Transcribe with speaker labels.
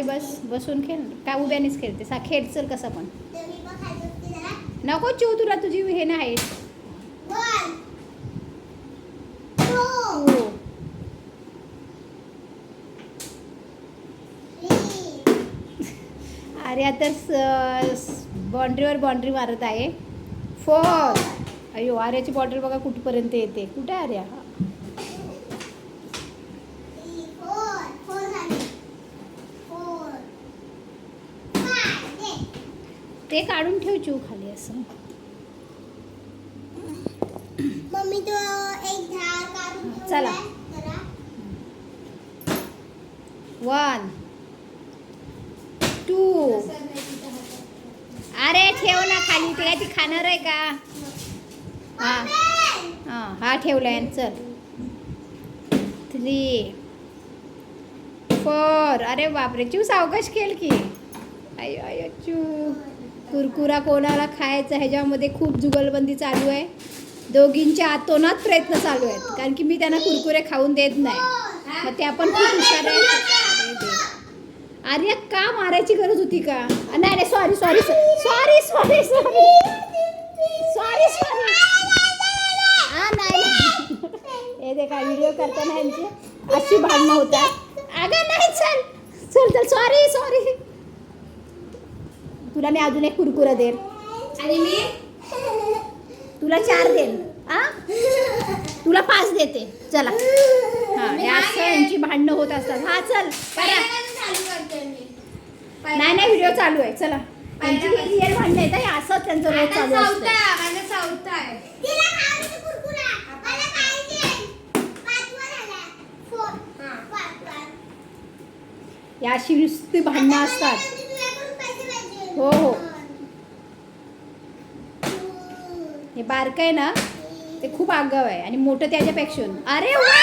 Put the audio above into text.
Speaker 1: खाली बसून खेळ. काय उभ्यानेच खेळते सा खेळ. चल कसा पण नको चिव, तुला तुझी हे नाही. अरे आता बाउंड्रीवर बाउंड्री मारत आहे. 4. अयो आर्याची बॉटल बघा कुठपर्यंत येते. कुठे आहे आर्या? ते काढून ठेव चिव खाली असं.
Speaker 2: मम्मी तो एक झाड काढून
Speaker 1: चला. 1 2. अरे ठेव ना खाली. ते काय ती खाणार आहे का? हां हां हा ठेवलाय. चल 3 4. अरे बापरे चिव सावकाश खेळ की. अयो अयो चिव. कुरकुरा कोणाला खायचा ह्याच्यामध्ये खूप जुगलबंदी चालू आहे. दोघींच्या आतोनात प्रयत्न चालू आहेत. कारण की मी त्यांना कुरकुरे खाऊन देत नाही. मग ते आपण खूप हुशार आहे. अरे का मारायची गरज होती का? नाही नाही sorry sorry sorry sorry sorry sorry sorry. हां नाही हे दे काय व्हिडिओ करताना यांची अशी भांडणं होतात. अगं नाही चल चल चल सॉरी सॉरी. तुला मी अजून एक कुरकुरा देईन
Speaker 2: आणि मी
Speaker 1: तुला 4 देईन. तुला 5 देते. चला हां हे असं यांची भांडणं होत असतात. हां चल करा. नाही नाही व्हिडिओ चालू आहे. चला त्यांची रिअल भांडणं येत आहे. असंच त्यांचं रोज चालू असतं. या अशी नुसती भांडणं असतात. हो हो हे बारकं आहे ना ते खूप आगाव आहे आणि मोठं त्याच्यापेक्षा. अरे वा